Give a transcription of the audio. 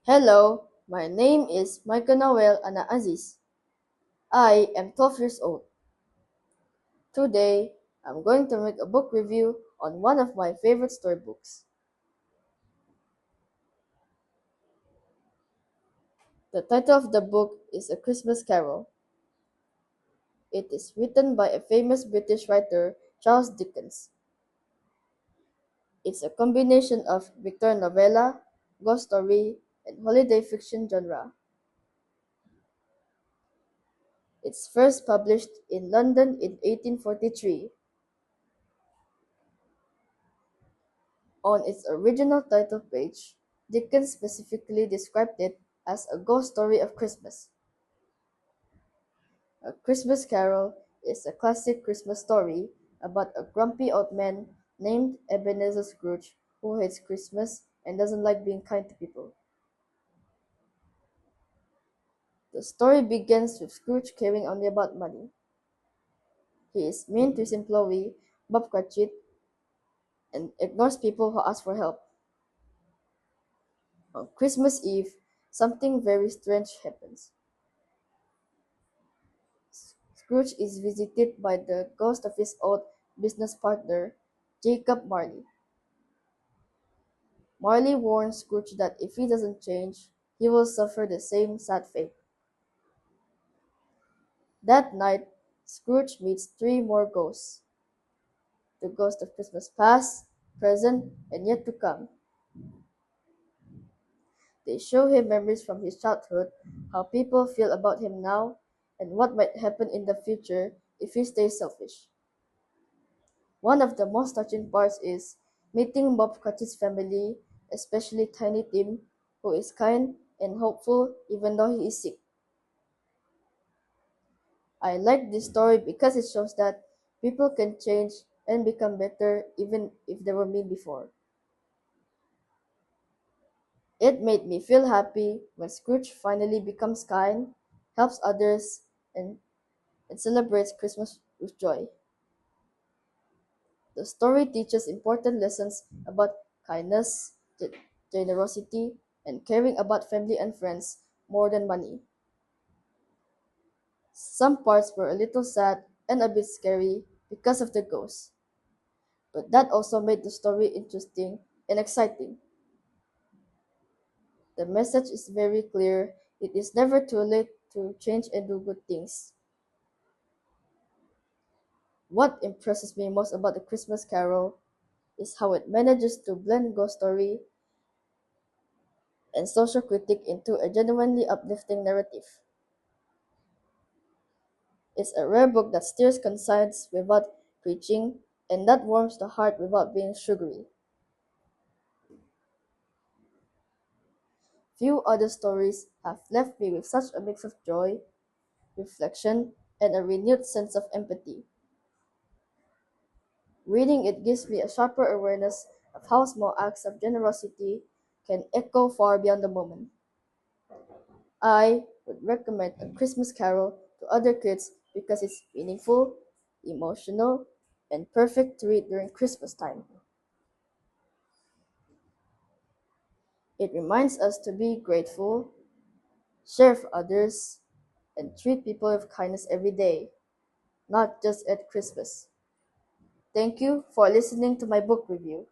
Hello, my name is Michael Noel Ana Aziz. I am 12 years old. Today, I'm going to make a book review on one of my favorite storybooks. The title of the book is A Christmas Carol. It is written by a famous British writer, Charles Dickens. It's a combination of Victorian novella, ghost story, and holiday fiction genre. It's first published in London in 1843. On its original title page, Dickens specifically described it as a ghost story of Christmas. A Christmas Carol is a classic Christmas story about a grumpy old man named Ebenezer Scrooge who hates Christmas and doesn't like being kind to people. The story begins with Scrooge caring only about money. He is mean to his employee, Bob Cratchit, and ignores people who ask for help. On Christmas Eve, something very strange happens. Scrooge is visited by the ghost of his old business partner, Jacob Marley. Marley warns Scrooge that if he doesn't change, he will suffer the same sad fate. That night, Scrooge meets three more ghosts: the ghost of Christmas past, present, and yet to come. They show him memories from his childhood, how people feel about him now, and what might happen in the future if he stays selfish. One of the most touching parts is meeting Bob Cratchit's family, especially Tiny Tim, who is kind and hopeful even though he is sick. I like this story because it shows that people can change and become better even if they were mean before. It made me feel happy when Scrooge finally becomes kind, helps others, and, and celebrates Christmas with joy. The story teaches important lessons about kindness, generosity, and caring about family and friends more than money. Some parts were a little sad and a bit scary because of the ghosts, but that also made the story interesting and exciting. The message is very clear: it is never too late to change and do good things. What impresses me most about the Christmas Carol is how it manages to blend ghost story and social critique into a genuinely uplifting narrative. It's a rare book that steers conscience without preaching and that warms the heart without being sugary. Few other stories have left me with such a mix of joy, reflection, and a renewed sense of empathy. Reading it gives me a sharper awareness of how small acts of generosity can echo far beyond the moment. I would recommend A Christmas Carol to other kids because it's meaningful, emotional, and perfect to read during Christmas time. It reminds us to be grateful, share with others, and treat people with kindness every day, not just at Christmas. Thank you for listening to my book review.